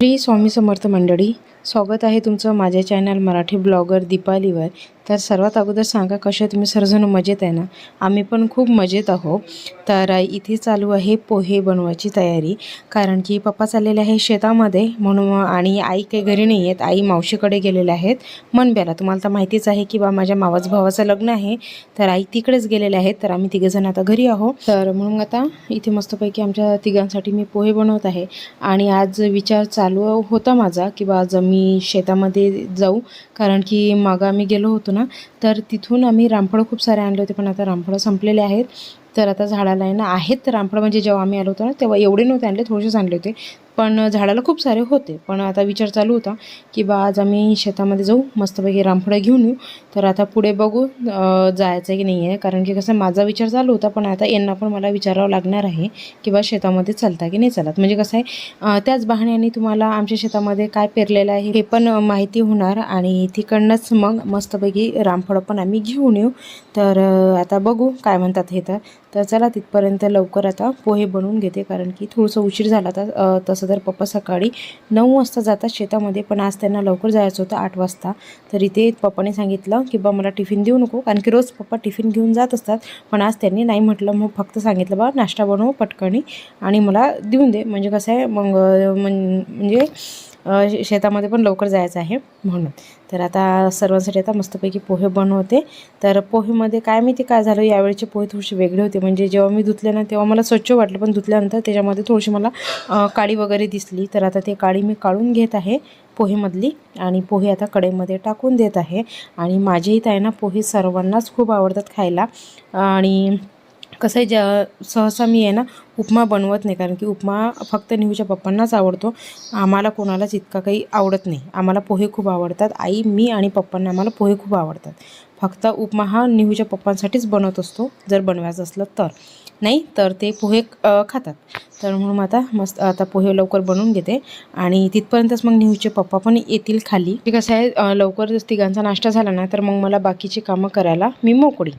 श्री स्वामी समर्थ मंडळी, स्वागत आहे तुमचं माझ्या चॅनल मराठी ब्लॉगर दीपालीवर. तर सर्वात अगोदर सांगा कशा तुम्ही सर्वजण मजेत आहे ना. आम्ही पण खूप मजेत आहोत. तर इथे चालू आहे पोहे बनवायची तयारी, कारण की पप्पा चाललेले आहे शेतामध्ये म्हणून, आणि आई काही घरी नाही आहेत. आई मावशीकडे गेलेले आहेत मनब्याला. तुम्हाला तर माहितीच आहे की माझ्या मावस भावाचं लग्न आहे, तर आई तिकडेच गेलेले आहेत. तर आम्ही तिघेजण आता घरी आहोत. तर म्हणून आता इथे मस्तपैकी आमच्या तिघांसाठी मी पोहे बनवत आहे. आणि आज विचार चालू होता माझा की आज मी शेतामध्ये जाऊ, कारण की मागं आम्ही गेलो होतो ना, तर तिथून आम्ही रामफळं खूप सारे आणले होते, पण आता रामफळं संपलेले आहेत. तर आता झाडाला आहे ना आहेत रामफळं, म्हणजे जेव्हा आम्ही आलो होतो ना तेव्हा एवढे नव्हते आणले, थोडेसेच आणले होते, पण झाडाला खूप सारे होते. पण आता विचार चालू होता की आज आम्ही शेतामध्ये जाऊ, मस्तपैकी रामफळं घेऊन येऊ. तर आता पुढे बघू जायचं की नाही आहे, कारण की कसं माझा विचार चालू होता, पण आता यांना पण मला विचारावं लागणार आहे की शेतामध्ये चालता की नाही चालत. म्हणजे कसं आहे त्याच बहाण्याने तुम्हाला आमच्या शेतामध्ये काय पेरलेलं आहे हे पण माहिती होणार, आणि तिकडनंच मग मस्तपैकी रामफळं पण आम्ही घेऊन येऊ. तर आता बघू काय म्हणतात हे. तर चला तिथपर्यंत लवकर आता पोहे बनवून घेते, कारण की थोडंसं उशीर झाला. तर तसं तर पप्पा सकाळी 9 वाजता जातात शेतामध्ये, पण आज त्यांना लवकर जायचं होतं 8 वाजता. तर इथे पप्पाने सांगितलं की मला टिफिन देऊ नको, कारण की रोज पप्पा टिफिन घेऊन जात असतात, पण आज त्यांनी नाही म्हटलं. मग फक्त सांगितलं नाश्ता बनव पटकनी आणि मला देऊन दे, म्हणजे कसं आहे मग म्हणजे शेतामध्ये पण लवकर जायचं आहे म्हणून. तर आता सर्वांसाठी आता मस्तपैकी पोहे बनवते. तर पोहेमध्ये काय माहिती काय झालं, यावेळीचे पोहे थोडेसे वेगळे होते. म्हणजे जेव्हा मी धुतले ना तेव्हा मला स्वच्छ वाटलं, पण धुतल्यानंतर त्याच्यामध्ये थोडीशी मला काळी वगैरे दिसली. तर आता ते काळी मी काढून घेत आहे पोहेमधली, आणि पोहे आता कढईमध्ये टाकून देत आहे. आणि माझे इथं आहे ना पोहे सर्वांनाच खूप आवडतात खायला. आणि कसं आहे सहसा मी आहे ना उपमा बनवत नाही, कारण की उपमा फक्त निहूच्या पप्पांनाच आवडतो, आम्हाला कोणालाच इतका काही आवडत नाही. आम्हाला पोहे खूप आवडतात, आई, मी आणि पप्पांना आम्हाला पोहे खूप आवडतात. फक्त उपमा हा निहूच्या पप्पांसाठीच बनवत असतो, जर बनवायचं असलं तर, नाही तर ते पोहे खातात. तर म्हणून आता पोहे लवकर बनवून घेते, आणि तिथपर्यंतच मग निहूचे पप्पा पण येतील खाली. ते कसं आहे लवकर तिघांचा नाश्ता झाला ना तर मग मला बाकीची कामं करायला मी मोकळी.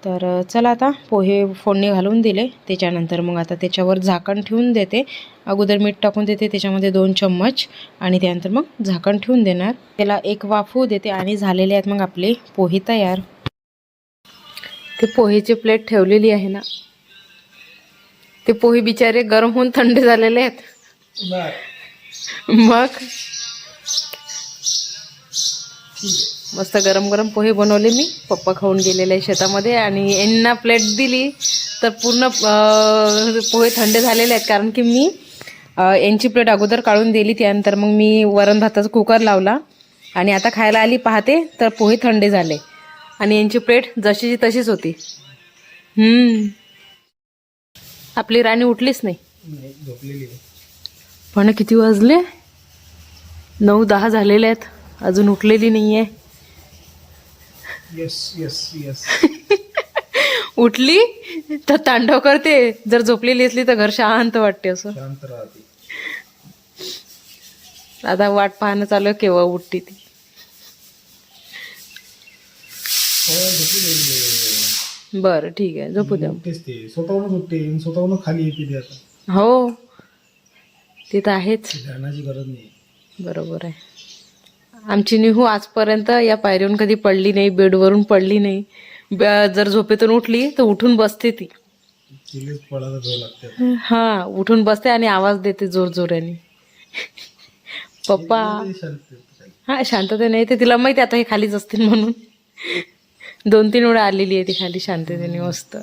तर चला आता पोहे फोडणी घालून दिले, त्याच्यानंतर मग आता त्याच्यावर झाकण ठेवून देते. अगोदर मीठ टाकून देते त्याच्यामध्ये 2 चम्मच, आणि त्यानंतर मग झाकण ठेवून देणार. त्याला एक वाफू देते, आणि झालेले आहेत मग आपले पोहे तयार. ते पोहेची प्लेट ठेवलेली आहे ना, ते पोहे बिचारे गरम होऊन थंड झालेले आहेत. मग मस्त गरम गरम पोहे बनवले मी. पप्पा खाऊन गेलेले आहे शेतामध्ये, आणि यांना प्लेट दिली तर पूर्ण पोहे थंड झालेले आहेत, कारण की मी यांची प्लेट अगोदर काढून दिली. त्यानंतर मग मी वरण भाताचा कुकर लावला, आणि आता खायला आली पाहते तर पोहे थंड झाले, आणि यांची प्लेट जशीची तशीच होती. आपली राणी उठलीच नाही, पण किती वाजले, 9-10 झालेले आहेत, अजून उठलेली नाही आहे. Yes yes yes. उठली तर तांडव करते, जर झोपलेली असली तर घर शांत वाटते. असं शांत राहते. आता वाट पाहणं चालू आहे केव्हा उठते ती. बरं ठीक आहे, झोपू द्या. ते स्वतःहूनच उठते, स्वतःहून खाली येते ते. आता हो ते तर आहेच, ध्यानाची गरज नाही. बरोबर आहे. आमची निहू आजपर्यंत या पायरीवरून कधी पडली नाही, बेडवरून पडली नाही. जर झोपेतून उठली तर उठून बसते ती. हा उठून बसते आणि आवाज देते जोर जोराने. पप्पा. हा शांतते नाही, ते तिला माहिती आता हे खालीच असतील म्हणून. 2-3 वेळा आलेली आहे ती खाली शांततेने मस्त.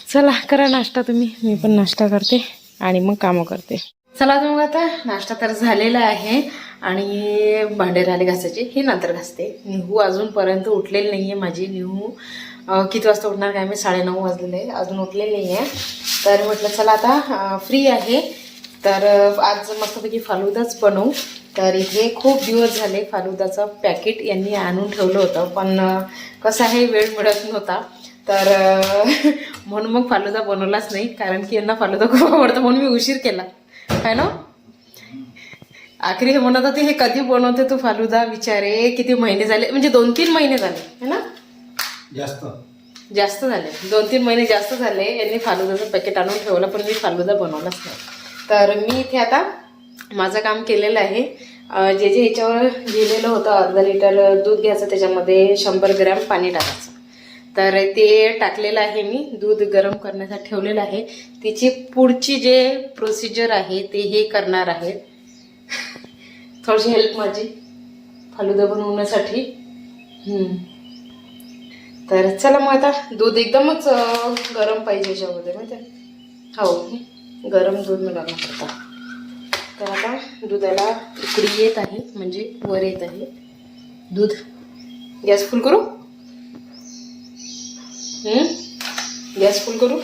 चला करा नाश्ता तुम्ही, मी पण नाश्ता करते आणि मग कामं करते. चला मग आता नाश्ता तर झालेला आहे, आणि भांडे राहिले घासायचे, हे नंतर घासते. निहू अजूनपर्यंत उठलेली नाही आहे माझी. निहू किती वाजता उठणार काय, मी 9:30 वाजलेले अजून उठलेली नाही आहे. तर म्हटलं चला आता फ्री आहे तर आज मस्तपैकी फालुदाच बनवू. तर इथे खूप दिवस झाले फालुदाचं पॅकेट यांनी आणून ठेवलं होतं, पण कसं आहे वेळ मिळत नव्हता, तर म्हणून मग फालुदा बनवलाच नाही, कारण की यांना फालुदा खूप आवडतं, म्हणून मी उशीर केला काय ना. आखरी हे म्हणत होते हे कधी बनवते तू फालुदा, विचारे किती महिने झाले, म्हणजे 2-3 महिने झाले है ना, जास्त झाले, 2-3 महिने जास्त झाले यांनी फालुदाचं पॅकेट आणून ठेवलं, पण मी फालुदा बनवलाच नाही. तर मी इथे आता माझं काम केलेलं आहे. जे जे ह्याच्यावर लिहिलेलं होतं अर्धा लिटर दूध घ्यायचं, त्याच्यामध्ये 100 ग्रॅम पाणी टाकायचं. तर ते टाकलेलं आहे. मी दूध गरम करण्यासाठी ठेवलेलं आहे. तिची पुढची जे प्रोसिजर आहे ते हे करणार आहे. थोडीशी हेल्प माझी फालुदा बनवण्यासाठी. तर चला मग आता दूध एकदमच गरम पाहिजे याच्यामध्ये, माहिती आहे. हो, गरम दूध मिळालं पडतं. तर आता दुधाला उकळी येत आहे, म्हणजे वर येत आहे दूध. गॅस फुल करू? गॅस फुल करू?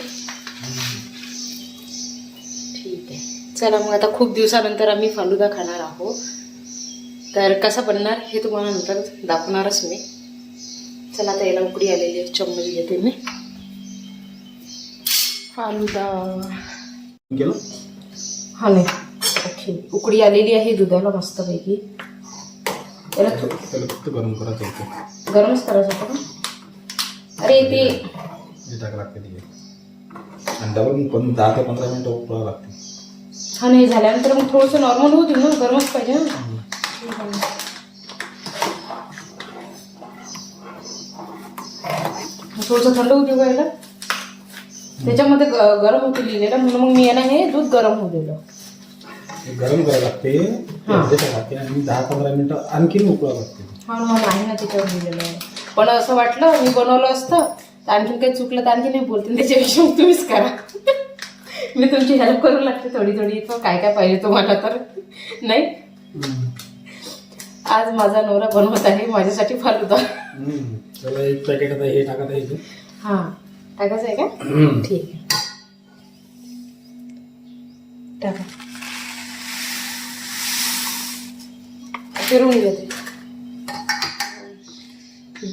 ठीक आहे. चला मग आता खूप दिवसानंतर आम्ही फालुदा खाणार आहोत. तर कसा बनणार हे तुम्हाला नंतर दाखवणारच मी. चला आता याला उकळी आलेली आहे, चम्मच घेते मी. फालुदा हा नाही, ओके. उकळी आलेली आहे दुधाला मस्तपैकी. याला फक्त गरम करायचं होतं. गरमच करायचं होतं का? अरे ते टाका लागते आणि डबल 10 ते 15 मिनिटं उकळावं लागते. हा नाही झाल्यानंतर मग थोडंसं नॉर्मल होऊ दे ना, गरमच पाहिजे ना. थोडंसं थंड होऊ देऊ का याला? त्याच्यामध्ये गरम होते लिहिलेलं, म्हणून मग मी याला हे दूध गरम होऊ दिलं. गरम करायला लागते आणि 10-15 मिनिटं आणखीन उकळावं लागते. हा आहे ना त्याच्यावर लिहिलेलं आहे. पण असं वाटलं मी बनवलं असतं तर आणखीन काही चुकलं तर आणखी नाही बोलते, त्याच्यापेक्षा मग तुम्हीच करा. मी तुमची हेल्प करू लागते थोडी थोडी. तो काय काय पाहिजे तुम्हाला तर नाही. आज माझा नवरा बनवत आहे माझ्यासाठी फालुदा. चला एक पॅकेट आता हे टाकत आहे. हा टाकायचं आहे का? ठीक आहे, टाका. फिरून घेते.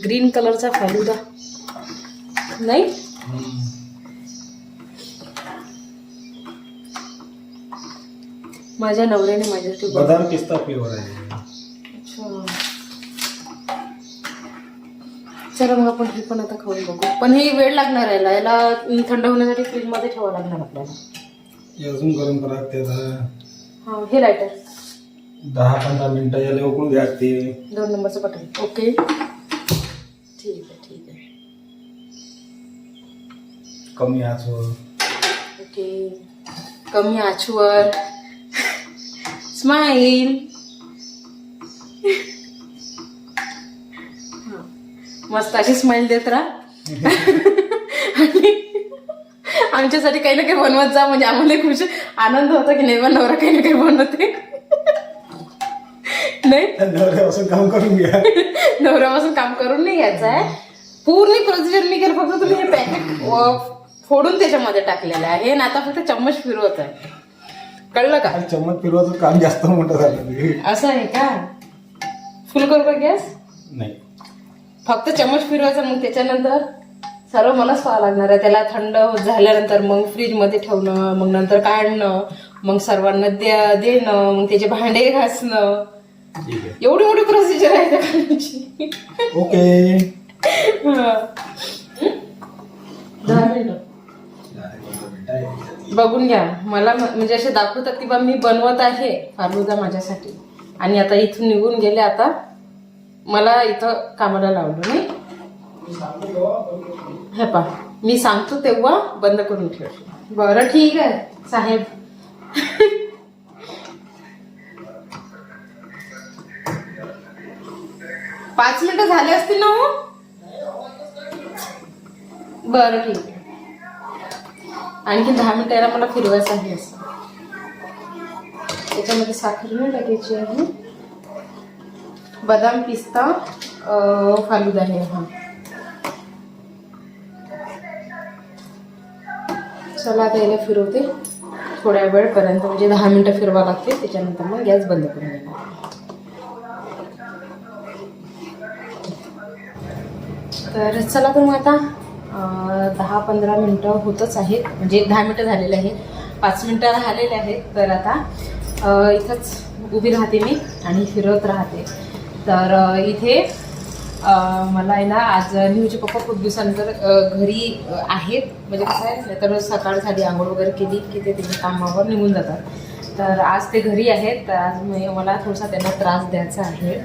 ग्रीन कलरचा फालुदा नाही. माझ्या नवऱ्याने माझ्यासाठी बदाम पिस्ता फ्लेवर आहे. अच्छा, चला मग आपण हे पण आता खाऊन बघू. पण हे वेळ लागणार आहे. याला थंड होण्यासाठी फ्रीज मध्ये ठेवावं लागणार आपल्याला. अजून गरम करा लागते. हा हे लायटर 10-15 मिनिटं याला उकळून घ्या लागते. 2 नंबरचं बटन. ओके ठीक आहे, ठीक आहे. कमी आचवर. ओके, कमी आचवर. स्माईल. मस्त अशी स्माईल देत राहा. आणि आमच्यासाठी काही ना काही बनवत जा, म्हणजे आम्हाला खुश आनंद होता की नाही बा नवरा काही ना काही बनवते. नाही नवऱ्यापासून काम करून घ्या. नवऱ्यापासून काम करून नाही घ्यायचं आहे. पूर्ण प्रोसिजर मी केलं. फक्त तुम्ही हे पॅकेट फोडून त्याच्यामध्ये टाकलेलं आहे आणि आता फक्त चम्मच फिरवत आहे. कळलं का? चम्मच फिरवायचं काम जास्त मोठं झालं. असं आहे का? फुल करू का गॅस? नाही, फक्त चम्मच फिरवायचा. मग त्याच्यानंतर सर्व मलाच पाहावं लागणार आहे. त्याला थंड झाल्यानंतर मग फ्रीजमध्ये ठेवणं, मग नंतर काढणं, मग सर्वांना देणं, मग त्याचे भांडे घासणं. एवढी मोठी प्रोसिजर आहे त्या करण्याची. ओके 10 मिनिटं बघून घ्या. मला म्हणजे असे दाखवतात की बा मी बनवत आहे फालुदा माझ्यासाठी, आणि आता इथून निघून गेले. आता मला इथं कामाला लावलं नाही. हे पा मी सांगतो तेव्हा बंद करून ठेव. बरं ठीक आहे साहेब. 5 मिनिटं झाले असतील ना हो. बरं ठीक आहे. आणखी 10 मिनिटं याला मला फिरवायचं आहे. असं त्याच्यामध्ये साखर नाही टाकायची आहे. बदाम पिस्ता फालुदा आहे हा. चला आता याला फिरवते थोड्या वेळपर्यंत, म्हणजे 10 मिनिटं फिरवा लागते. त्याच्यानंतर मग गॅस बंद करून देणार. तर चला तर मग आता 10-15 मिनिटं होतच आहेत, म्हणजे 10 मिनिटं झालेले आहेत. 5 मिनिटं झालेले आहेत. तर आता इथंच उभी राहते मी आणि फिरवत राहते. तर इथे मला आहे ना आज न्यूचे पप्पा खूप दिवसानंतर घरी आहेत. म्हणजे कसं आहे तर सकाळ झाली, आंघोळ वगैरे केली की ते त्याच्या कामावर निघून जातात. तर आज ते घरी आहेत, तर आज मला थोडासा त्यांना त्रास द्यायचा आहे.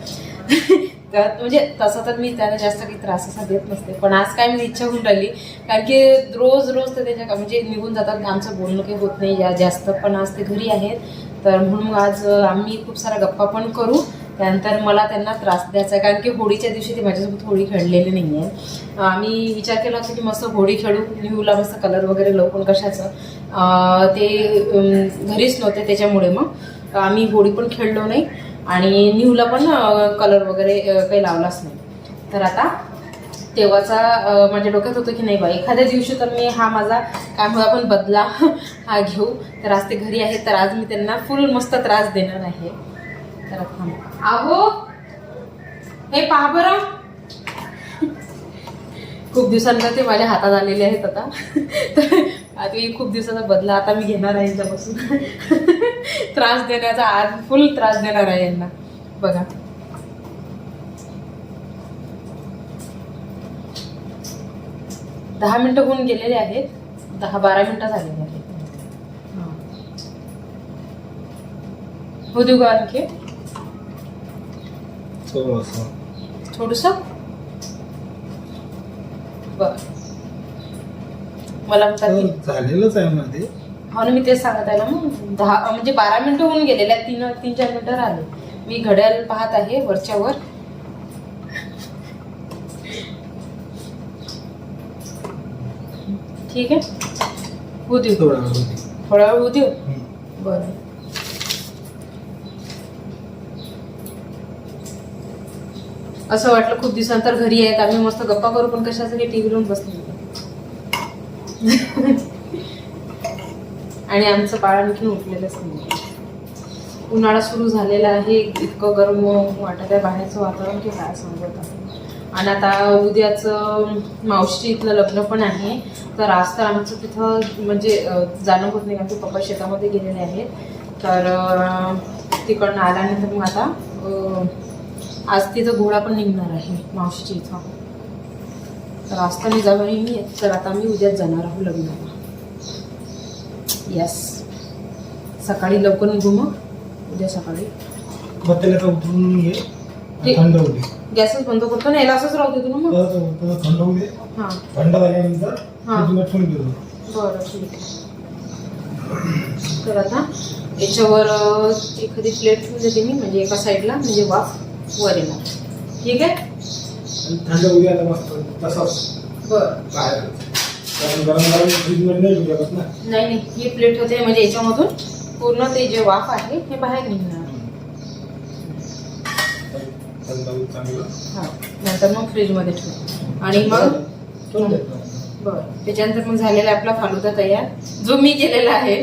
तर म्हणजे तसं तर मी त्यांना जास्त काही त्रास असा देत नसते, पण आज काय मी इच्छा होऊन राहिली, कारण की रोज रोज ते त्याच्या म्हणजे निघून जातात, आमचं बोलणं काही होत नाही जास्त. पण आज ते घरी आहेत, तर म्हणून आज आम्ही खूप साऱ्या गप्पा पण करू. त्यानंतर मला त्यांना त्रास द्यायचा आहे, कारण की होळीच्या दिवशी ते माझ्यासोबत होळी खेळलेली नाही आहे. आम्ही विचार केला होता की मस्त होळी खेळू, निहूला मस्त कलर वगैरे लावू, पण कशाचं ते घरीच नव्हते, त्याच्यामुळे मग आम्ही होळी पण खेळलो नाही आणि निहूला पण कलर वगैरे काही लावलाच नाही. तर आता तेव्हाचा माझ्या डोक्यात होतं की नाही बा, एखाद्या दिवशी तर मी हा माझा काय म्हणून आपण बदला हा घेऊ. तर आज ते घरी आहे, तर आज मी त्यांना फुल मस्त त्रास देणार आहे. तर आहो हे पहा बरं, खूप दिवसांनंतर ते माझ्या हातात आलेले आहेत आता. तर आता खूप दिवसाचा बदला आता मी घेणार आहे यांच्यापासून. त्रास देण्याचा आज फुल त्रास देणार आहे यांना. बघा दहा मिनिटं होऊन गेलेले आहेत, 10-12 मिनिटं झालेली आहेत. हो देऊ का आणखी थोडस? बर, मला झालेलंच आहे मध्ये. हो ना, मी तेच सांगत आहे ना. मग 10 म्हणजे 12 मिनिटं होऊन गेलेले आहेत, 3-4 मिनिटं राहिले. मी घड्याळ पाहत आहे वरच्यावर. ठीक आहे, होऊ देऊ, थोडा वेळ होऊ देऊ. बरं, असं वाटलं खूप दिवसांतर घरी आहेत, आम्ही मस्त गप्पा करू, पण कशाचं काही टीव्ही लावून बसले. आणि आमचं बाळ आणखी उठलेलंच नाही. उन्हाळा सुरू झालेला आहे, इतकं गरम वाटत आहे, बाहेरचं वातावरण की काय समजत आहे. आणि आता उद्याचं मावशी इथलं लग्न पण आहे, तर आज तर आमचं तिथं म्हणजे जाणं होत नाही, कारण की पप्पा शेतामध्ये गेलेले आहेत. तर तिकडनं आल्यानंतर मग आता आज तिथं घोडा पण निघणार आहे मावशीच्या इथं. तर आज तर निजाबाई मी, तर आता मी उद्याच जाणार आहोत लग्नाला. येस, सकाळी लवकर निघू मग उद्या सकाळी. गॅसच बंद करतो ना, याला असंच राहू देतो ना मग. थंड होऊ दे, थंड झाल्यानंतर बरं ठीक आहे. तर आता याच्यावर एखादी प्लेट ठेवून देते मी, म्हणजे एका साईडला, म्हणजे वाफ वर येणार. ठीक आहे, थंड होऊ द्या मस्त तसंच. बरं, नाही ही प्लेट होते, म्हणजे याच्यामधून पूर्ण ते जे वाफ आहे हे बाहेर निघणार. हां, नंतर मग फ्रीजमध्ये ठेवू. आणि मग बरं, त्याच्यानंतर मग झालेला आपला फालुदा तयार, जो मी केलेला आहे.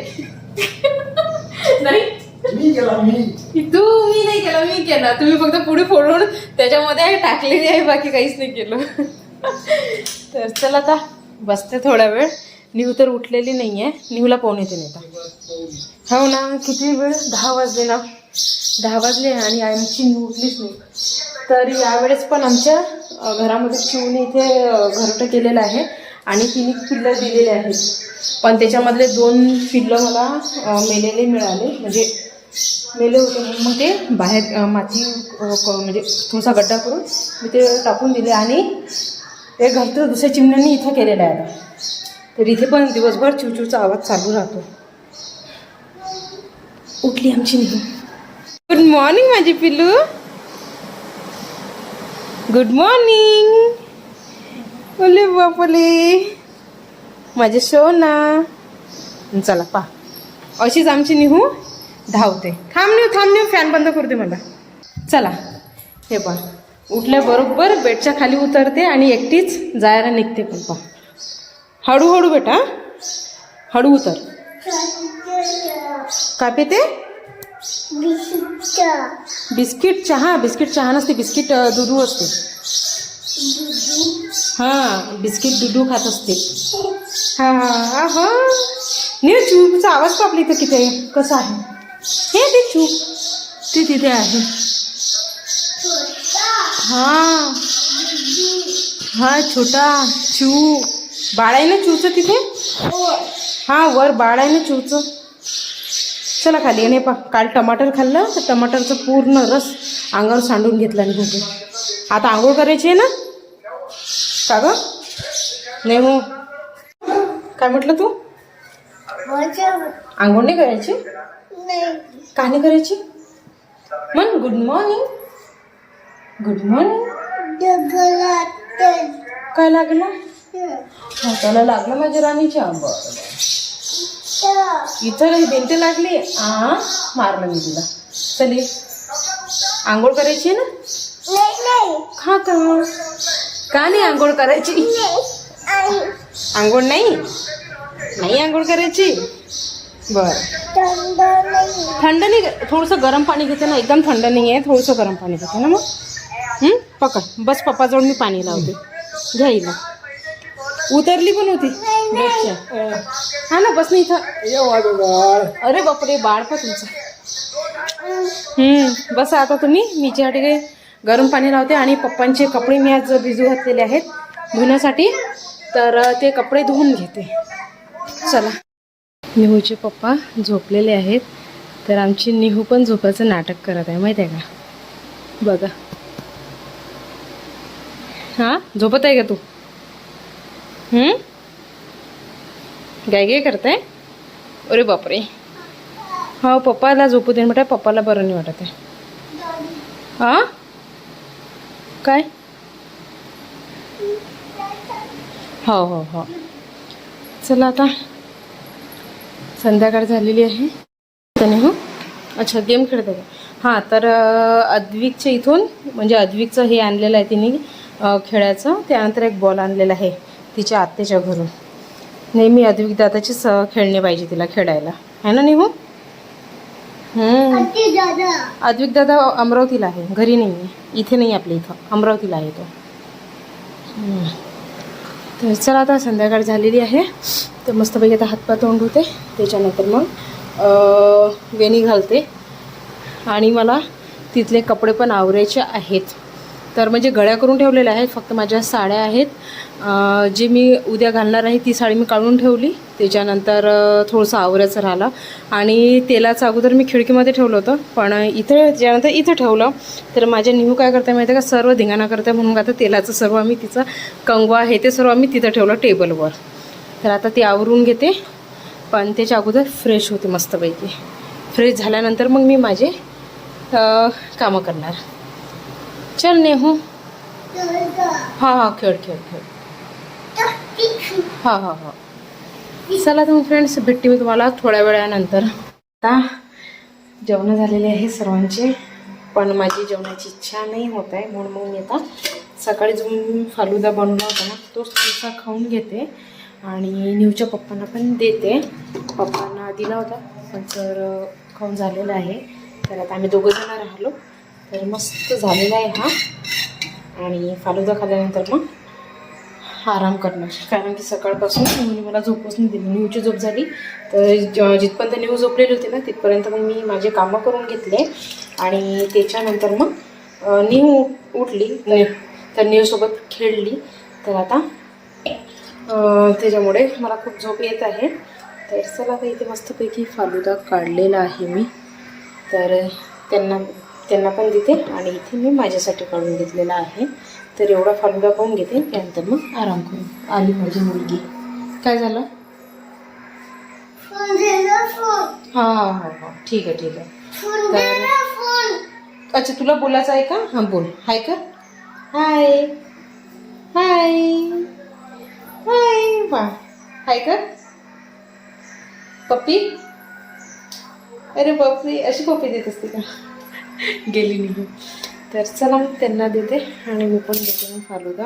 नाही मी नाही केला, मी केला. तुम्ही फक्त पुढे फोडून त्याच्यामध्ये टाकलेली आहे, बाकी काहीच नाही केलं. तर चला आता बसते थोडा वेळ. निहू तर उठलेली नाही आहे, निहूला पाहून येते नेता. हो ना, किती वेळ, 10 वाजले ना, 10 वाजले आणि आमची निहू उठलीच नाही. तर यावेळेस पण आमच्या घरामध्ये चिवने इथे घरटं केलेलं आहे आणि 3 पिल्लं दिलेले आहेत. पण त्याच्यामधले 2 पिल्लं मला मेलेले मिळाले, म्हणजे मेले होते. मग ते बाहेर माती म्हणजे थोडासा गड्डा करून मी ते टाकून दिले. आणि ते घरटं दुसऱ्या चिमण्यांनी इथं केलेलं आहे आता. तर इथे पण दिवसभर चिवचिवचा आवाज चालू राहतो. उठली आमची निहू. गुड मॉर्निंग माझी पिल्लू, गुड मॉर्निंग. बोले बापले माझे सोना. चला पा, अशीच आमची निहू धावते. थांब निहू, फॅन बंद करू दे मला. चला, हे पा, उठल्याबरोबर बेडच्या खाली उतरते आणि एकटीच जायला निघते. पण पा, हळूहळू बेटा, हळू उतर. काय पिते? बिस्किट चहा. बिस्किट चहा नसते, बिस्किट दुधू असते. हां, बिस्किट दुधू खात असते. हा हा, नाही चूपचा आवाज पापली इथं किती कसं आहे हे, ते चूप ते तिथे आहे. हां हा, छोटा चू, बाळ आहे ना चूचं तिथे. हां, वर बाळ आहे ना चूचं. चला खाली. आणि काल टमाटर खाल्लं तर टमाटरचं पूर्ण रस अंगावर सांडून घेतला निघून. आता आंघोळ करायची आहे ना का ग? नाही हो. काय म्हटलं तू? आंघोळ नाही करायची? का नाही करायची? म्हण गुड मॉर्निंग. Good morning. काय लागलं? हाताला लागलं माझ्या राणीच्या. इथं भिंत लागली. मारलं मी तिला. चली आंघोळ करायची आहे ना? खा का नाही आंघोळ करायची? आंघोळ नाही आंघोळ करायची. बरं थंड नाही, थोडंसं गरम पाणी घेते ना. एकदम थंड नाही आहे, थोडंसं गरम पाणी घेते ना. मग पकड बस. पप्पाजवळ मी पाणी लावते. घ्यायला उतरली पण होती. हा ना बस नाही इथं. अरे बापरे बाळ पा तुमचं. बस आता तुम्ही. मी काही गरम पाणी लावते. आणि पप्पांचे कपडे मी आज भिजू घातलेले आहेत धुण्यासाठी, तर ते कपडे धुवून घेते. चला. निहूचे पप्पा झोपलेले आहेत, तर आमची निहू पण झोपायचं नाटक करत आहे माहिती आहे का? बघा. हां झोपत आहे का तू? गाय करताय? अरे बापरे. हो पप्पाला झोपू दे म्हटलं. पप्पाला बरं नाही वाटत आहे. हां काय? हो हो हो. चला आता संध्याकाळ झालेली आहे. त्याने हो अच्छा गेम खेळत आहे का? हां तर अद्विकच्या इथून म्हणजे अद्विकचं हे आणलेलं आहे तिने खेळायचं. त्यानंतर एक बॉल आणलेला आहे तिच्या आत्याच्या घरून. नेहमी अद्विक दादाचीच खेळणे पाहिजे तिला खेळायला, आहे ना निहू? अद्विक दादा अमरावतीला आहे, घरी नाही आहे. इथे नाही आपल्या इथं, अमरावतीला आहे तो. तर चला आता संध्याकाळ झालेली आहे, तर मस्तपैकी आता हातपाय तोंड होते. त्याच्यानंतर मग वेणी घालते. आणि मला तिथले कपडे पण आवरायचे आहेत. तर म्हणजे गळ्या करून ठेवलेल्या आहेत. फक्त माझ्या साड्या आहेत जी मी उद्या घालणार आहे. ती साडी मी काढून ठेवली. त्याच्यानंतर थोडंसं आवरायचं राहिलं. आणि तेलाचं अगोदर मी खिडकीमध्ये ठेवलं होतं, पण इथे त्याच्यानंतर इथं ठेवलं. तर माझ्या निहू काय करते माहिती आहे का? सर्व धिंगाणा करते. म्हणून आता तेलाचं सर्व आम्ही तिचं कंगवा आहे ते सर्व आम्ही तिथं ठेवलं टेबलवर. तर आता ती आवरून घेते, पण त्याच्या अगोदर फ्रेश होते मस्तपैकी. फ्रेश झाल्यानंतर मग मी माझे कामं करणार. चल नेहू. हां खेळ खेळ खेळ. हां चला तर मग फ्रेंड्स भेटते मी तुम्हाला थोड्या वेळानंतर. आता जेवण झालेले आहे सर्वांचे, पण माझी जेवणाची इच्छा नाही होत आहे. म्हणून मग मी आता सकाळी जो फालुदा बनवला होता ना तोच तुमचा खाऊन घेते. आणि निहूच्या पप्पांना पण देते. पप्पांना दिला होता पण तर खाऊन झालेला आहे. तर आता आम्ही दोघंजणं राहिलो, तर मस्त झालेला आहे हा. आणि फालुदा खाल्ल्यानंतर मग आराम करणार, कारण की सकाळपासून निहूने मला झोपच नाही दिली. निहूची झोप झाली तर जिथपर्यंत निहू झोपलेली होती ना तिथपर्यंत मग मी माझे कामं करून घेतले. आणि त्याच्यानंतर मग निहू उठली तर निहूसोबत खेळली. तर आता त्याच्यामुळे मला खूप झोप येत आहे. तर चला आता इथे मस्तपैकी फालुदा काढलेला आहे मी, तर त्यांना पण देते. आणि इथे मी माझ्यासाठी काढून घेतलेला आहे. तर एवढा फालुदा खाऊन घेते, त्यानंतर मग आराम करू. आली माझी मुलगी. काय झालं? हां ठीक आहे ठीक आहे. तर अच्छा तुला बोलायचं आहे का? हां बोल. हाय कर. हाय हाय हाय वा. हाय कर पप्पी. अरे बापरे, अशी पप्पी देत असते का? गेली निघून. तर चला मग त्यांना देते आणि मी पण देते मग फालुदा.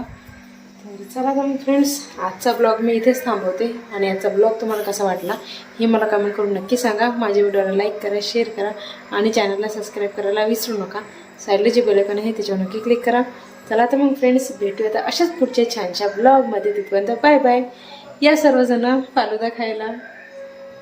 तर चला मग फ्रेंड्स आजचा ब्लॉग मी इथेच थांबवते. आणि आजचा ब्लॉग तुम्हाला कसा वाटला हे मला कमेंट करून नक्की सांगा. माझ्या व्हिडिओला लाईक करा, शेअर करा आणि चॅनलला सबस्क्राईब करायला विसरू नका. साईडला जे बेल आयकॉन आहे त्याच्यावर नक्की क्लिक करा. चला तर मग फ्रेंड्स भेटूया आता अशाच पुढच्या छानशा ब्लॉगमध्ये. तिथपर्यंत बाय बाय. या सर्वजण फालुदा खायला.